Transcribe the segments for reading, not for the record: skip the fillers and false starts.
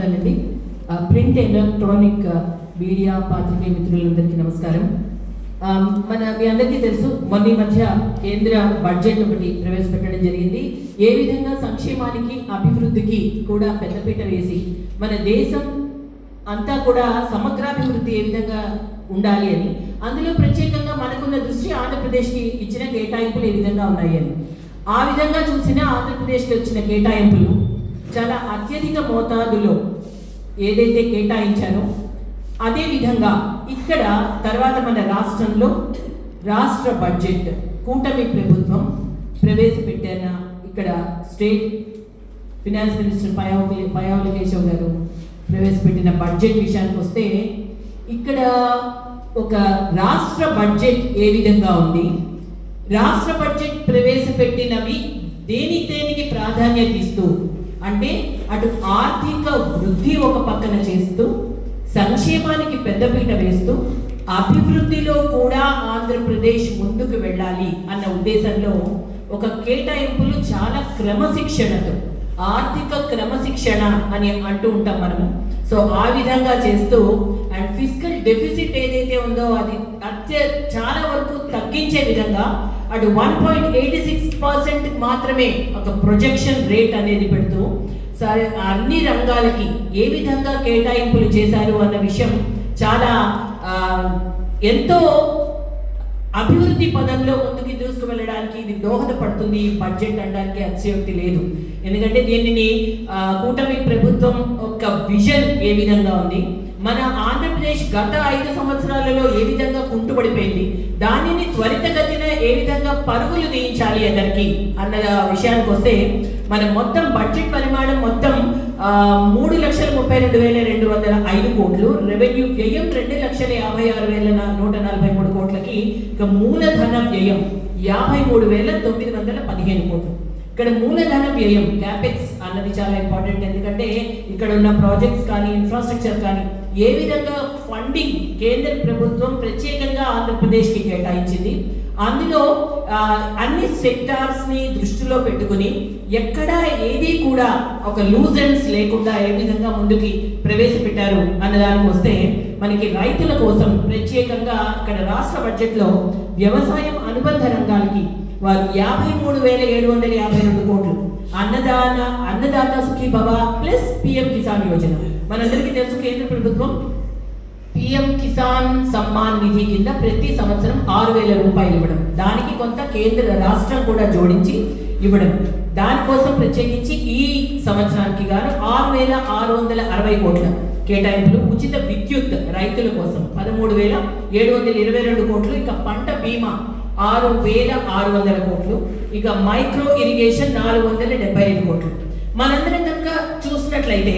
అండి print electronic media పాత్రికేయ మిత్రులందరికీ నమస్కారం. మీ అందరికీ తెలుసు, మొన్న మధ్య కేంద్ర బడ్జెట్ ఒకటి ప్రవేశపెట్టడం జరిగింది. ఏ విధంగా సంక్షేమానికి అభివృద్ధికి కూడా పెద్దపీట వేసి మన దేశం అంతా కూడా సమగ్రాభివృద్ధి ఏ విధంగా ఉండాలి అని, అందులో ప్రత్యేకంగా మనకున్న దృష్టి ఆంధ్రప్రదేశ్కి ఇచ్చిన కేటాయింపులు ఏ విధంగా ఉన్నాయి అని. ఆ విధంగా చూసిన ఆంధ్రప్రదేశ్కి వచ్చిన కేటాయింపులు చాలా అత్యధిక మోతాదులో ఏదైతే కేటాయించానో అదే విధంగా ఇక్కడ తర్వాత మన రాష్ట్రంలో రాష్ట్ర బడ్జెట్ కూటమి ప్రభుత్వం ప్రవేశపెట్టాన ఇక్కడ state finance minister Payyavula Keshav గారు ప్రవేశపెట్టిన బడ్జెట్ విషయానికి వస్తే, ఇక్కడ ఒక రాష్ట్ర బడ్జెట్ ఏ విధంగా ఉంది, రాష్ట్ర బడ్జెట్ ప్రవేశపెట్టినవి దేనికి ప్రాధాన్యత ఇస్తూ, అంటే అటు ఆర్థిక వృద్ధి ఒక పక్కన చేస్తూ, సంక్షేమానికి పెద్దపీట వేస్తూ, అభివృద్ధిలో కూడా ఆంధ్రప్రదేశ్ ముందుకు వెళ్ళాలి అన్న ఉద్దేశంలో ఒక కేటాయింపులు చాలా క్రమశిక్షణతో, ఆర్థిక క్రమశిక్షణ అని అంటూ ఉంటాం మనము. సో ఆ విధంగా చేస్తూ అండ్ ఫిజికల్ డెఫిసిట్ ఏదైతే ఉందో అది చాలా వరకు తగ్గించే విధంగా అటు 1.86% మాత్రమే ఒక ప్రొజెక్షన్ రేట్ అనేది పెడుతూ సరే అన్ని రంగాలకి ఏ విధంగా కేటాయింపులు చేశారు అన్న విషయం చాలా ఎంతో అభివృద్ధి పదంలో ముందుకు తీసుకువెళ్ళడానికి ఇది దోహదపడుతుంది. ఈ బడ్జెట్ అనడానికి అతిశయోక్తి లేదు. ఎందుకంటే దీనిని కూటమి ప్రభుత్వం ఒక విజన్ ఏ విధంగా ఉంది, మన ఆంధ్రప్రదేశ్ గత 5 సంవత్సరాలలో ఏ విధంగా కుంటుపడిపోయింది, దానిని త్వరితగతిన ఏ విధంగా పరుగులు తీయించాలి అందరికి అన్న విషయానికి వస్తే, మన మొత్తం బడ్జెట్ పరిమాణం మొత్తం 3,32,205 కోట్లు, రెవెన్యూ వ్యయం 2,56,143 కోట్లకి, ఇక మూలధన వ్యయం 53,915 కోట్లు. ఇక్కడ మూలధన వ్యయం క్యాపెక్స్ అన్నది చాలా ఇంపార్టెంట్. ఎందుకంటే ఇక్కడ ఉన్న ప్రాజెక్ట్స్ కానీ ఇన్ఫ్రాస్ట్రక్చర్ కానీ ఏ విధంగా ఫండింగ్ కేంద్ర ప్రభుత్వం ప్రత్యేకంగా ఆంధ్రప్రదేశ్కి కేటాయించింది, అందులో అన్ని సెక్టార్స్ ని దృష్టిలో పెట్టుకుని ఎక్కడా ఏది కూడా ఒక లూజ్ ఎండ్స్ లేకుండా ఏ విధంగా ముందుకి ప్రవేశపెట్టారు అన్నదానికి వస్తే, మనకి రైతుల కోసం ప్రత్యేకంగా ఇక్కడ రాష్ట్ర బడ్జెట్లో వ్యవసాయం అనుబంధ రంగాలకి వారు 53,752 కోట్లు, అన్నదాత సుఖీ భవ ప్లస్ పిఎం కిసాన్ యోజన. మనందరికీ తెలుసు, కేంద్ర ప్రభుత్వం పిఎం కిసాన్ సమ్మాన్ నిధి కింద ప్రతి సంవత్సరం 6,000 రూపాయలు ఇవ్వడం, దానికి కొంత కేంద్ర రాష్ట్రం కూడా జోడించి ఇవ్వడం, దానికోసం ప్రత్యేకించి ఈ సంవత్సరానికి గాను 6,660 కోట్ల కేటాయింపులు. ఉచిత విద్యుత్ రైతుల కోసం 13,722 కోట్లు, ఇక పంట బీమా 6,600 కోట్లు, ఇక మైక్రో ఇరిగేషన్ 475 కోట్లు. మనందరం కనుక చూసినట్లయితే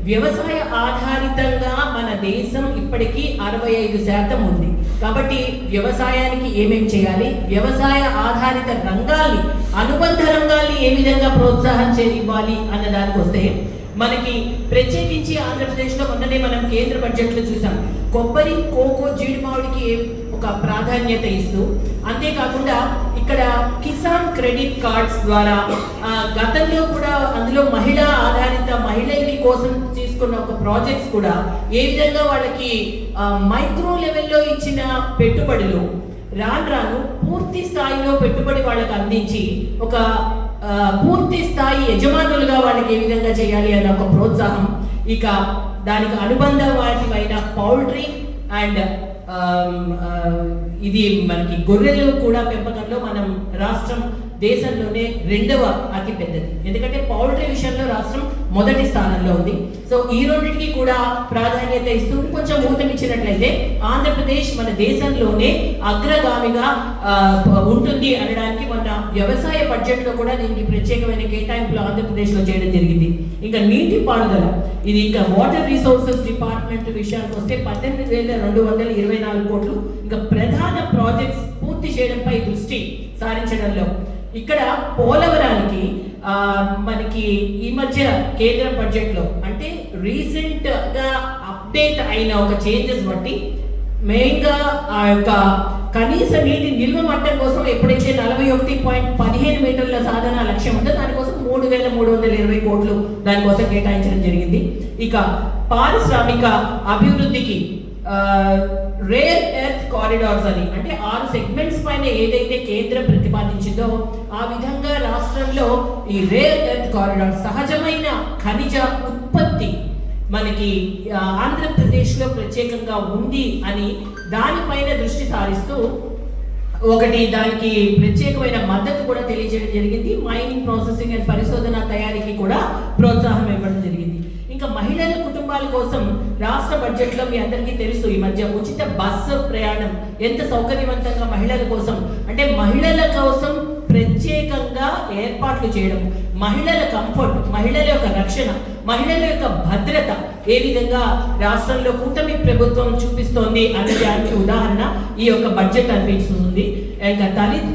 వ్యవసాయ ఆధారితంగా మన దేశం ఇప్పటికీ 65% ఉంది. కాబట్టి వ్యవసాయానికి ఏమేం చేయాలి, వ్యవసాయ ఆధారిత రంగాల్ని అనుబంధ రంగాల్ని ఏ విధంగా ప్రోత్సాహం ఇవ్వాలి అన్న దానికి వస్తే, మనకి ప్రత్యేకించి ఆంధ్రప్రదేశ్లో మొన్ననే మనం కేంద్ర బడ్జెట్లో చూసాం, కొబ్బరి, కోకో, జీడి మామిడికి ఒక ప్రాధాన్యత ఇస్తూ, అంతేకాకుండా ఇక్కడ కిసాన్ క్రెడిట్ కార్డ్స్ ద్వారా గతంలో కూడా అందులో మహిళా ఆధారిత మహిళలకి కోసం తీసుకున్న ఒక ప్రాజెక్ట్స్ కూడా ఏ విధంగా వాళ్ళకి మైక్రో లెవెల్లో ఇచ్చిన పెట్టుబడులు రాను పూర్తి స్థాయిలో పెట్టుబడి వాళ్ళకి అందించి ఒక పూర్తి స్థాయి యజమానులుగా వాళ్ళకి ఏ విధంగా చేయాలి అన్న ఒక ప్రోత్సాహం, ఇక దానికి అనుబంధ వాటివైన పౌల్ట్రీ అండ్ ఇది మనకి గొర్రెలు కూడా పెంపకంలో మనం రాష్ట్రం దేశంలోనే 2వ అతి పెద్దది. ఎందుకంటే పౌల్ట్రీ విషయంలో రాష్ట్రం మొదటి స్థానంలో ఉంది. సో ఈ రెండింటికి కూడా ప్రాధాన్యత ఇస్తూ కొంచెం ఊతమిచ్చినట్లయితే ఆంధ్రప్రదేశ్ మన దేశంలోనే అగ్రగామిగా ఉంటుంది అనడానికి మన వ్యవసాయ బడ్జెట్లో కూడా దీనికి ప్రత్యేకమైన కేటాయింపులు ఆంధ్రప్రదేశ్లో చేయడం జరిగింది. ఇంకా నీటి పారుదల, ఇది ఇంకా వాటర్ రిసోర్సెస్ డిపార్ట్మెంట్ విషయానికి వస్తే 18,224 కోట్లు, ఇంకా ప్రధాన ప్రాజెక్ట్స్ పూర్తి చేయడంపై దృష్టి సారించడంలో ఇక్కడ పోలవరానికి మనకి ఈ మధ్య కేంద్ర బడ్జెట్లో అంటే రీసెంట్ గా అప్డేట్ అయిన ఒక చేంజెస్ బట్టి మెయిన్గా ఆ యొక్క కనీస నీటి నిల్వ మట్టం కోసం ఎప్పుడైతే 41.15 మీటర్ల సాధన లక్ష్యం ఉందో దానికోసం 3,320 కోట్లు దానికోసం కేటాయించడం జరిగింది. ఇక పారిశ్రామిక అభివృద్ధికి రేర్ ఎర్త్ కారిడార్స్ అని అంటే 6 సెగ్మెంట్స్ పైన ఏదైతే కేంద్రం ప్రతిపాదించిందో ఆ విధంగా రాష్ట్రంలో ఈ రేర్ ఎర్త్ కారిడార్ సహజమైన ఖనిజ ఉత్పత్తి మనకి ఆంధ్రప్రదేశ్లో ప్రత్యేకంగా ఉంది అని దానిపైన దృష్టి సారిస్తూ ఒకటి దానికి ప్రత్యేకమైన మద్దతు కూడా తెలియజేయడం జరిగింది. మైనింగ్, ప్రాసెసింగ్ అండ్ పరిశోధన తయారీకి కూడా ప్రోత్సాహం ఇవ్వడం జరిగింది. ఇంకా మహిళల కుటుంబాల కోసం రాష్ట్ర బడ్జెట్లో మీ అందరికీ తెలుసు ఈ మధ్య ఉచిత బస్సు ప్రయాణం ఎంత సౌకర్యవంతంగా మహిళల కోసం అంటే మహిళల కోసం ప్రత్యేకంగా ఏర్పాట్లు చేయడం, మహిళల కంఫర్ట్, మహిళల యొక్క రక్షణ, మహిళల యొక్క భద్రత ఏ విధంగా రాష్ట్రంలో కూటమి ప్రభుత్వం చూపిస్తోంది అనే దానికి ఉదాహరణ ఈ యొక్క బడ్జెట్ అనిపిస్తుంది. ఇంకా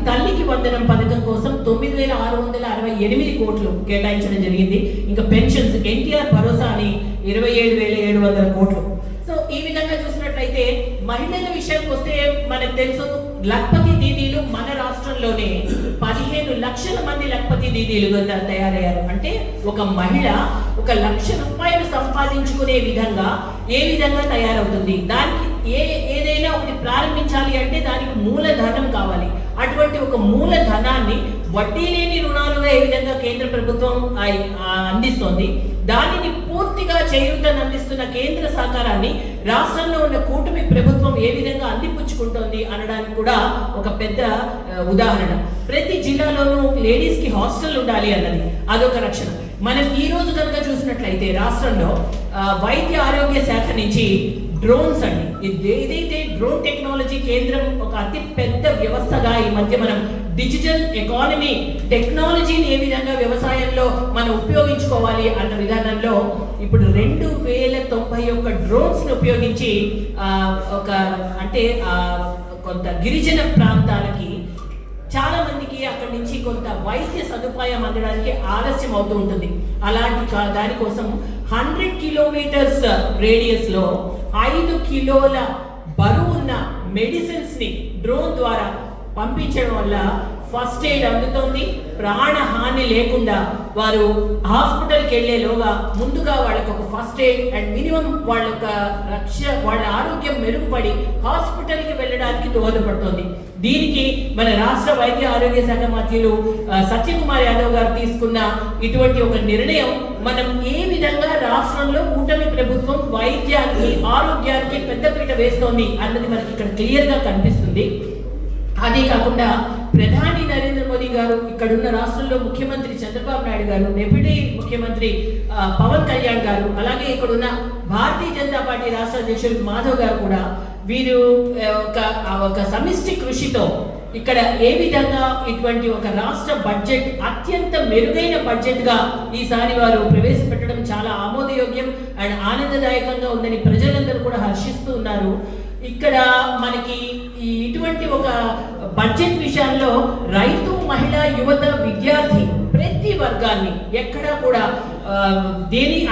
తల్లికి వందనం పథకం కోసం 9,668 కోట్లు కేటాయించడం జరిగింది. ఇంకా పెన్షన్స్, ఎన్టీఆర్ భరోసా అని 27,700 కోట్లు. సో ఈ విధంగా చూసినట్లయితే మహిళల విషయానికి వస్తే మనకు తెలుసు లక్పతి దీదీలు మన రాష్ట్రంలోనే 15 లక్షల మంది లక్పతి దీదీలు తయారయ్యారు. అంటే ఒక మహిళ 1 లక్ష రూపాయలు సంపాదించుకునే విధంగా ఏ విధంగా తయారవుతుంది, దానికి ఏదైనా ఒకటి ప్రారంభించాలి అంటే దానికి మూలధనం కావాలి. అటువంటి ఒక మూలధనాన్ని వడ్డీ లేని రుణాలుగా ఏ విధంగా కేంద్ర ప్రభుత్వం అందిస్తోంది, దానిని పూర్తిగా చేయూతను అందిస్తున్న కేంద్ర సహకారాన్ని రాష్ట్రంలో ఉన్న కూటమి ప్రభుత్వం ఏ విధంగా అందిపుచ్చుకుంటోంది అనడానికి కూడా ఒక పెద్ద ఉదాహరణ. ప్రతి జిల్లాలోనూ లేడీస్కి హాస్టల్ ఉండాలి అన్నది అదొక రక్షణ. మనం ఈ రోజు కనుక చూసినట్లయితే రాష్ట్రంలో వైద్య ఆరోగ్య శాఖ నుంచి డ్రోన్స్ అండి, ఏదైతే డ్రోన్ టెక్నాలజీ కేంద్రం ఒక అతి పెద్ద వ్యవస్థగా ఈ మధ్య మనం డిజిటల్ ఎకానమీ టెక్నాలజీని ఏ విధంగా వ్యవసాయంలో మనం ఉపయోగించుకోవాలి అన్న విధానంలో ఇప్పుడు 2,091 డ్రోన్స్ని ఉపయోగించి ఒక అంటే కొంత గిరిజన ప్రాంతాలకి చాలా మందికి అక్కడి నుంచి కొంత వైద్య సదుపాయం అందడానికి ఆలస్యం అవుతూ ఉంటుంది. అలాంటి దానికోసం 100 కిలోమీటర్స్ రేడియస్ లో 5 కిలోల బరువున్న మెడిసిన్స్ ని డ్రోన్ ద్వారా పంపించడం వల్ల ఫస్ట్ ఎయిడ్ అందుతోంది. ప్రాణహాని లేకుండా వారు హాస్పిటల్కి వెళ్ళేలోగా ముందుగా వాళ్ళకి ఒక ఫస్ట్ ఎయిడ్ అండ్ మినిమం వాళ్ళ ఆరోగ్యం మెరుగుపడి హాస్పిటల్కి వెళ్ళడానికి దోహదపడుతోంది. దీనికి మన రాష్ట్ర వైద్య ఆరోగ్య శాఖ మంత్రులు సత్యకుమార్ యాదవ్ గారు తీసుకున్న ఇటువంటి ఒక నిర్ణయం మనం ఏ విధంగా రాష్ట్రంలో కూటమి ప్రభుత్వం వైద్యానికి ఆరోగ్యానికి పెద్దపీట వేస్తోంది అన్నది మనకి ఇక్కడ క్లియర్గా కనిపిస్తుంది. అదే కాకుండా ప్రధాని నరేంద్ర మోదీ గారు, ఇక్కడున్న రాష్ట్రంలో ముఖ్యమంత్రి చంద్రబాబు నాయుడు గారు, డిప్యూటీ ముఖ్యమంత్రి పవన్ కళ్యాణ్ గారు, అలాగే ఇక్కడున్న భారతీయ జనతా పార్టీ రాష్ట్ర అధ్యక్షుడు మాధవ్ గారు కూడా వీరు ఒక సమిష్టి కృషితో ఇక్కడ ఏ విధంగా ఇటువంటి ఒక రాష్ట్ర బడ్జెట్ అత్యంత మెరుగైన బడ్జెట్గా ఈసారి వారు ప్రవేశపెట్టడం చాలా ఆమోదయోగ్యం అండ్ ఆనందదాయకంగా ఉందని ప్రజలందరూ కూడా హర్షిస్తూ ఉన్నారు. ఇక్కడ మనకి ఇటువంటి ఒక బడ్జెట్ విషయాల్లో రైతు, మహిళ, యువత, విద్యార్థి ప్రతి వర్గాన్ని ఎక్కడా కూడా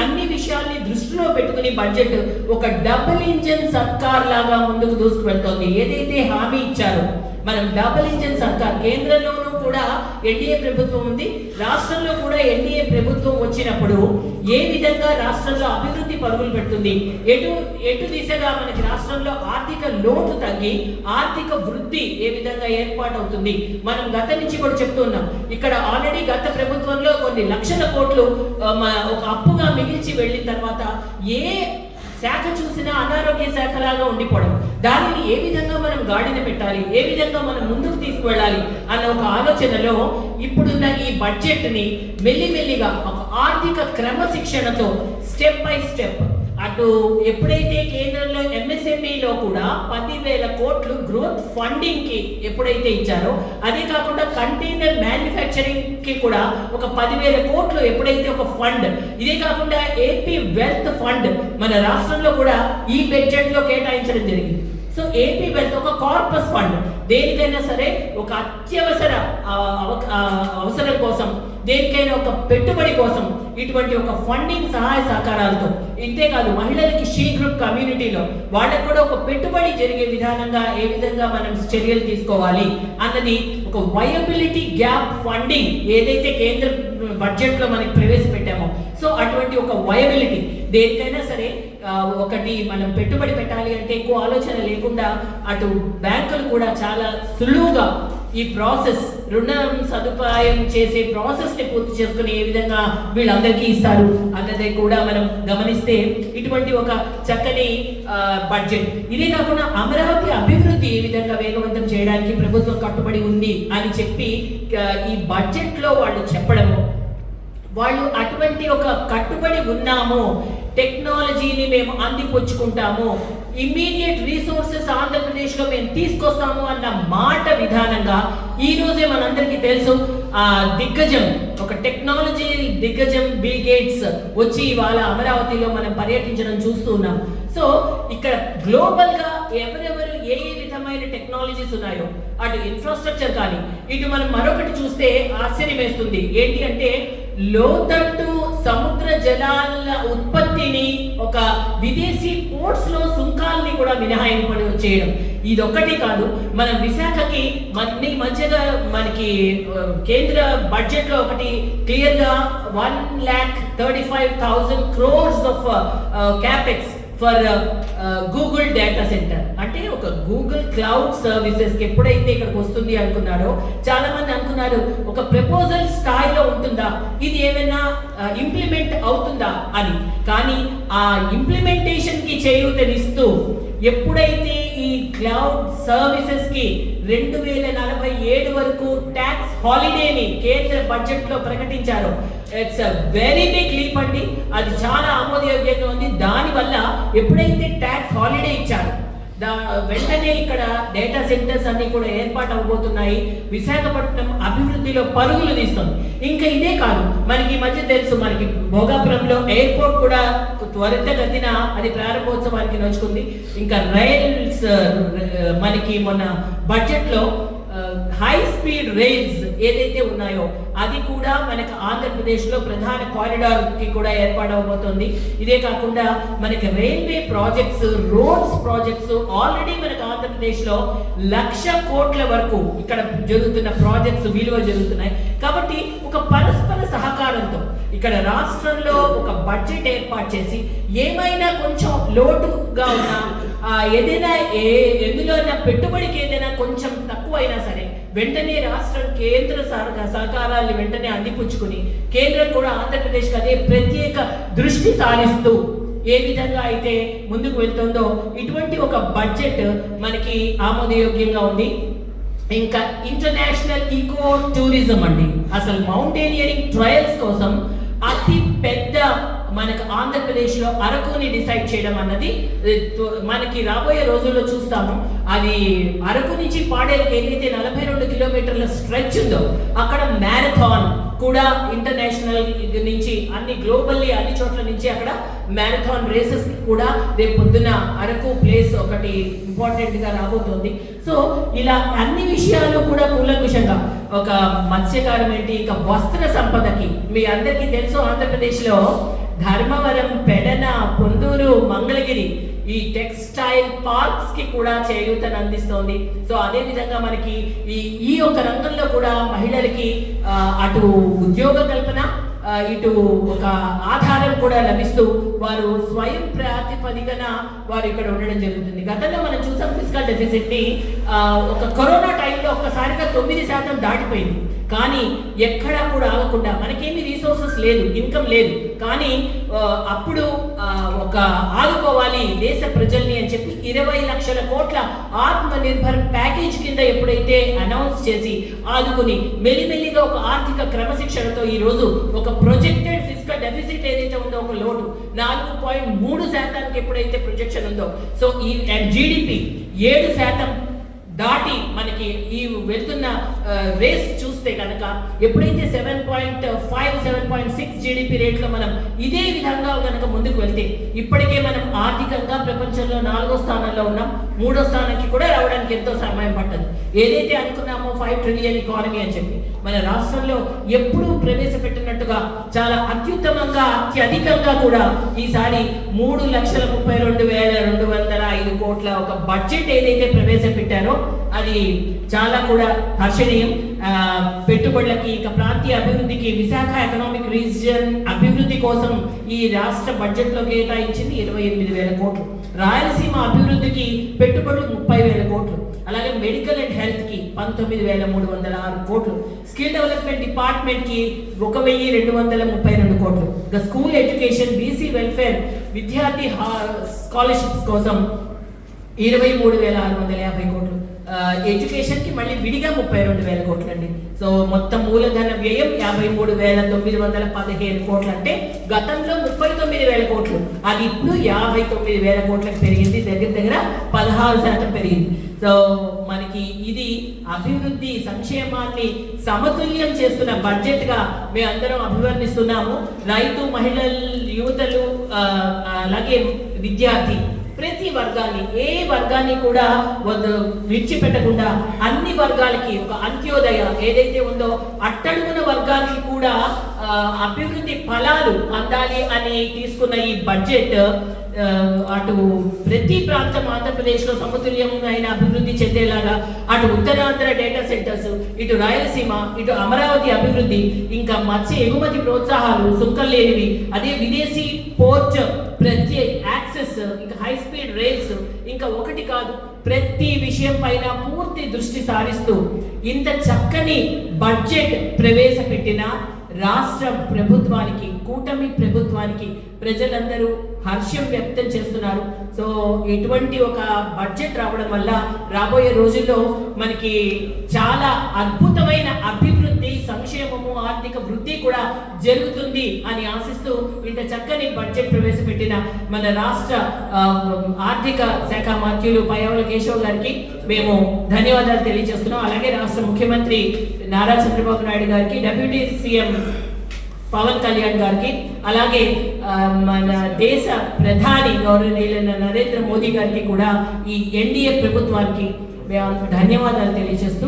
అన్ని విషయాల్ని దృష్టిలో పెట్టుకుని బడ్జెట్ ఒక డబుల్ ఇంజన్ సర్కార్ లాగా ముందుకు దూసుకువెళ్తోంది. ఏదైతే హామీ ఇచ్చారో మనం డబుల్ ఇంజన్ సర్కార్, కేంద్రంలోనూ కూడా ఎన్డీఏ ప్రభుత్వం ఉంది, రాష్ట్రంలో కూడా ఎన్డీఏ ప్రభుత్వం వచ్చినప్పుడు ఏ విధంగా రాష్ట్రంలో అభివృద్ధి పరుగులు పెడుతుంది, ఎటు దిశగా మనకి రాష్ట్రంలో ఆర్థిక లోటు తగ్గి ఆర్థిక వృద్ధి ఏ విధంగా ఏర్పాటవుతుంది. మనం గత నుంచి కూడా చెప్తున్నాం, ఇక్కడ ఆల్రెడీ గత ప్రభుత్వంలో కొన్ని లక్షల కోట్లు ఒక అప్పుగా మిగిల్చి వెళ్ళిన తర్వాత ఏ శాఖ చూసినా అనారోగ్య శాఖలాగా ఉండిపోవడం, దానిని ఏ విధంగా మనం గాడిన పెట్టాలి, ఏ విధంగా మనం ముందుకు తీసుకువెళ్ళాలి అన్న ఒక ఆలోచనలో ఇప్పుడున్న ఈ బడ్జెట్ని మెల్లిమెల్లిగా ఒక ఆర్థిక క్రమశిక్షణతో స్టెప్ బై స్టెప్ అటు ఎప్పుడైతే కేంద్రంలో ఎంఎస్ఎంఈలో కూడా 10,000 కోట్లు గ్రోత్ ఫండింగ్ కి ఎప్పుడైతే ఇచ్చారో, అదే కాకుండా కంటైనర్ మ్యానుఫ్యాక్చరింగ్ కి కూడా ఒక 10,000 కోట్లు ఎప్పుడైతే ఒక ఫండ్, ఇదే కాకుండా ఏపీ వెల్త్ ఫండ్ మన రాష్ట్రంలో కూడా ఈ బడ్జెట్ లో కేటాయించడం జరిగింది. సో ఏపీ వెల్త్ ఒక కార్పస్ ఫండ్, దేనికైనా సరే ఒక అత్యవసర అవసరం కోసం దేనికైనా ఒక పెట్టుబడి కోసం ఇటువంటి ఒక ఫండింగ్ సహాయ సహకారాలతో, ఇంతేకాదు మహిళలకి షీ గ్రూప్ కమ్యూనిటీలో వాళ్ళకు కూడా ఒక పెట్టుబడి జరిగే విధానంగా ఏ విధంగా మనం చర్యలు తీసుకోవాలి అన్నది ఒక వయబిలిటీ గ్యాప్ ఫండింగ్ ఏదైతే కేంద్ర బడ్జెట్ లో మనకి ప్రవేశపెట్టామో, సో అటువంటి ఒక వయబిలిటీ దేనికైనా సరే ఒకటి మనం పెట్టుబడి పెట్టాలి అంటే ఎక్కువ ఆలోచన లేకుండా అటు బ్యాంకులు కూడా చాలా సులువుగా ఈ ప్రాసెస్ రుణం సదుపాయం చేసే ప్రాసెస్ ని పూర్తి చేసుకుని ఏ విధంగా వీళ్ళందరికీ ఇస్తారు అన్నది కూడా మనం గమనిస్తే ఇటువంటి ఒక చక్కని బడ్జెట్. ఇదే కాకుండా అమరావతి అభివృద్ధి ఏ విధంగా వేగవంతం చేయడానికి ప్రభుత్వం కట్టుబడి ఉంది అని చెప్పి ఈ బడ్జెట్ లో వాళ్ళు చెప్పడము, వాళ్ళు అటువంటి ఒక కట్టుబడి ఉన్నాము, టెక్నాలజీని మేము అందిపుచ్చుకుంటాము, ఇమ్మీడియట్ రీసోర్సెస్ ఆంధ్రప్రదేశ్లో మేము తీసుకొస్తాము అన్న మాట విధానంగా ఈ రోజే మనందరికీ తెలుసు దిగ్గజం, ఒక టెక్నాలజీ దిగ్గజం బిల్ గేట్స్ వచ్చి ఇవాళ అమరావతిలో మనం పర్యటించడం చూస్తూ ఉన్నాం. సో ఇక్కడ గ్లోబల్ గా ఎవరెవరు ఏ విధమైన టెక్నాలజీస్ ఉన్నాయో అటు ఇన్ఫ్రాస్ట్రక్చర్ కానీ ఇటు మనం మరొకటి చూస్తే ఆశ్చర్యం వేస్తుంది. ఏంటి అంటే లోతట్టు సముద్ర జలాల ఉత్పత్తిని ఒక విదేశీ పోర్ట్స్ లో సుంకాల్ని కూడా మినహాయింపు చేయడం, ఇదొక్కటి కాదు. మనం విశాఖకి మధ్యగా మనకి కేంద్ర బడ్జెట్ లో ఒకటి క్లియర్ గా 1,35,000 crores of capex for Google data centre, అంటే ఒక గూగుల్ క్లౌడ్ సర్వీసెస్ ఎప్పుడైతే ఇక్కడికి వస్తుంది అనుకున్నారో చాలా మంది అనుకున్నారు ఒక ప్రపోజల్ స్థాయిలో ఉంటుందా, ఇది ఏమైనా ఇంప్లిమెంట్ అవుతుందా అని. కానీ ఆ ఇంప్లిమెంటేషన్ కి చేయూతనిస్తూ ఎప్పుడైతే ఈ క్లౌడ్ సర్వీసెస్ కి 2047 వరకు ట్యాక్స్ హాలిడేని కేంద్ర బడ్జెట్ లో ప్రకటించారు, it's a very big leap అండి. అది చాలా ఆమోదయోగ్యంగా ఉంది. దానివల్ల ఎప్పుడైతే ట్యాక్స్ హాలిడే ఇచ్చారు వెంటనే ఇక్కడ డేటా సెంటర్స్ అన్ని కూడా ఏర్పాటు అవబోతున్నాయి. విశాఖపట్నం అభివృద్ధిలో పరుగులు తీస్తుంది. ఇంకా ఇదే కాదు, మనకి మధ్య తెలుసు మనకి భోగాపురంలో ఎయిర్పోర్ట్ కూడా త్వరితగతిన అది ప్రారంభోత్సవానికి నోచుకుంది. ఇంకా రైల్స్ మనకి మొన్న బడ్జెట్ లో హై స్పీడ్ రైల్స్ ఏదైతే ఉన్నాయో అది కూడా మనకి ఆంధ్రప్రదేశ్ లో ప్రధాన కారిడార్ కి కూడా ఏర్పాటవబోతోంది. ఇదే కాకుండా మనకి railway projects, roads projects already మనకి ఆంధ్రప్రదేశ్ లో 1,00,000 కోట్ల వరకు ఇక్కడ జరుగుతున్న ప్రాజెక్ట్స్ విలువ జరుగుతున్నాయి. కాబట్టి ఒక పరస్పర సహకారంతో ఇక్కడ రాష్ట్రంలో ఒక బడ్జెట్ ఏర్పాటు చేసి ఏమైనా కొంచెం లోటుగా ఉన్నా ఏదైనా ఎందులో పెట్టుబడికి ఏదైనా కొంచెం తక్కువైనా సరే వెంటనే రాష్ట్రం కేంద్ర సహకారాన్ని వెంటనే అందిపుచ్చుకుని కేంద్రం కూడా ఆంధ్రప్రదేశ్కి అదే ప్రత్యేక దృష్టి సారిస్తూ ఏ విధంగా అయితే ముందుకు వెళ్తుందో ఇటువంటి ఒక బడ్జెట్ మనకి ఆమోదయోగ్యంగా ఉంది. ఇంకా ఇంటర్నేషనల్ ఈకో టూరిజం అండి, అసలు మౌంటైనియరింగ్ ట్రయల్స్ కోసం అతి పెద్ద మనకు ఆంధ్రప్రదేశ్ లో అరకుని డిసైడ్ చేయడం అన్నది మనకి రాబోయే రోజుల్లో చూస్తాము. అది అరకు నుంచి పాడేరుకి ఏదైతే 42 కిలోమీటర్ల స్ట్రెచ్ ఉందో అక్కడ మ్యారథాన్ కూడా ఇంటర్నేషనల్ నుంచి అన్ని గ్లోబల్లీ అన్ని చోట్ల నుంచి అక్కడ మ్యారథాన్ రేసెస్ కూడా రేపు పొద్దున అరకు ప్లేస్ ఒకటి ఇంపార్టెంట్ గా రాబోతోంది. సో ఇలా అన్ని విషయాలు కూడా కూలంకుషంగా ఒక మత్స్యకారం ఏంటి, ఇంకా వస్త్ర సంపదకి మీ అందరికీ తెలుసు ఆంధ్రప్రదేశ్ లో ధర్మవరం, పెడన, పొందూరు, మంగళగిరి ఈ టెక్స్టైల్ పార్క్స్ కి కూడా చేయూతను అందిస్తోంది. సో అదే విధంగా మనకి ఈ యొక్క రంగంలో కూడా మహిళలకి అటు ఉద్యోగ కల్పన ఇటు ఒక ఆధారం కూడా లభిస్తూ వారు స్వయం ప్రాతిపదికన వారు ఇక్కడ ఉండడం జరుగుతుంది. గతంలో మనం చూసాం ఫిస్కల్ డెఫిసిట్ ని ఒక కరోనా టైంలో ఒక్కసారిగా 9% దాటిపోయింది. కానీ ఎక్కడా కూడా ఆగకుండా మనకేమి రీసోర్సెస్ లేదు, ఇన్కమ్ లేదు, కానీ అప్పుడు ఒక ఆదుకోవాలి దేశ ప్రజల్ని అని చెప్పి 20 లక్షల కోట్ల ఆత్మ నిర్భర్ ప్యాకేజ్ కింద ఎప్పుడైతే అనౌన్స్ చేసి ఆదుకుని మెల్లిమెల్లిగా ఒక ఆర్థిక క్రమశిక్షణతో ఈ రోజు ఒక ప్రొజెక్టెడ్ ఫిస్కల్ డెఫిసిట్ ఏదైతే ఉందో ఒక లోటు 4.3% ఎప్పుడైతే ప్రొజెక్షన్ ఉందో, సో ఈ జీడిపి 7% దాటి మనకి ఈ వెళ్తున్న రేస్ చూస్తే కనుక ఎప్పుడైతే 7.5, 7.6 జీడిపి రేట్లో మనం ఇదే విధంగా కనుక ముందుకు వెళ్తే ఇప్పటికే మనం 6 ఆర్థికంగా ప్రపంచంలో 4వ స్థానంలో ఉన్నాం. 3వ స్థానానికి కూడా రావడానికి ఎంతో సమయం పట్టదు. ఏదైతే అనుకున్నామో 5 ట్రిలియన్ ఎకానమీ అని చెప్పి మన రాష్ట్రంలో ఎప్పుడూ ప్రవేశపెట్టినట్టుగా చాలా అత్యుత్తమంగా అత్యధికంగా కూడా ఈసారి 3,32,205 కోట్ల ఒక బడ్జెట్ ఏదైతే ప్రవేశపెట్టారో అది చాలా కూడా హర్షణీయం. పెట్టుబడులకి ఇంకా ప్రాంతీయ అభివృద్ధికి విశాఖ ఎకనామిక్ రీజియన్ అభివృద్ధి కోసం ఈ రాష్ట్ర బడ్జెట్లో కేటాయించింది 28,000 కోట్లు. రాయలసీమ అభివృద్ధికి పెట్టుబడులు 30,000 కోట్లు. అలాగే మెడికల్ అండ్ హెల్త్ కి 19,306 కోట్లు. స్కిల్ డెవలప్మెంట్ డిపార్ట్మెంట్ కి 1,232 కోట్లు. ఇంకా స్కూల్ ఎడ్యుకేషన్, బీసీ వెల్ఫేర్, విద్యార్థి స్కాలర్షిప్స్ కోసం 23,650 కోట్లు. ఎడ్యుకేషన్ కి మళ్ళీ విడిగా 32,000 కోట్లు అండి. సో మొత్తం మూలధన వ్యయం 53,915 కోట్లు. అంటే గతంలో 39,000 కోట్లు, అది ఇప్పుడు 59,000 కోట్లకు పెరిగింది. దగ్గర 16% పెరిగింది. సో మనకి ఇది అభివృద్ధి సంక్షేమాన్ని సమతుల్యం చేస్తున్న బడ్జెట్ గా మేము అందరం అభివర్ణిస్తున్నాము. రైతు, మహిళలు, యువతలు, అలాగే విద్యార్థి, ప్రతి వర్గాన్ని, ఏ వర్గాన్ని కూడా విడిచిపెట్టకుండా అన్ని వర్గాలకి ఒక అంత్యోదయ ఏదైతే ఉందో అట్టడుగున వర్గాలకి కూడా అభివృద్ధి ఫలాలు అందాలి అని తీసుకున్న ఈ బడ్జెట్ అటు ప్రతి ప్రాంతం ఆంధ్రప్రదేశ్లో సమతుల్యమైన అభివృద్ధి చెందేలాగా, అటు ఉత్తరాంధ్ర డేటా సెంటర్స్, ఇటు రాయలసీమ, ఇటు అమరావతి అభివృద్ధి, ఇంకా మత్స్య ఎగుమతి ప్రోత్సాహాలు సుంకం లేనివి, అదే విదేశీ పోర్ట్ ప్రత్యేక యాక్సెస్, ఇంకా హై స్పీడ్ రైల్స్, ఇంకా ఒకటి కాదు ప్రతి విషయం పైన పూర్తి దృష్టి సారిస్తూ ఇంత చక్కని బడ్జెట్ ప్రవేశపెట్టిన రాష్ట్ర ప్రభుత్వానికి, కూటమి ప్రభుత్వానికి ప్రజలందరూ హర్షం వ్యక్తం చేస్తున్నారు. సో ఇటువంటి ఒక బడ్జెట్ రావడం వల్ల రాబోయే రోజుల్లో మనకి చాలా అద్భుతమైన అభివృద్ధి, సంక్షేమము, ఆర్థిక వృద్ధి కూడా జరుగుతుంది అని ఆశిస్తూ ఇంత చక్కని బడ్జెట్ ప్రవేశపెట్టిన మన రాష్ట్ర ఆర్థిక శాఖ మంత్రులు పయ్యావుల కేశవ్ గారికి మేము ధన్యవాదాలు తెలియజేస్తున్నాం. అలాగే రాష్ట్ర ముఖ్యమంత్రి నారా చంద్రబాబు నాయుడు గారికి, డిప్యూటీ సీఎం పవన్ కళ్యాణ్ గారికి, అలాగే మన దేశ ప్రధాని గౌరవనీయులైన నరేంద్ర మోదీ గారికి కూడా ఈ ఎన్డీఏ ప్రభుత్వానికి మేము ధన్యవాదాలు తెలియజేస్తూ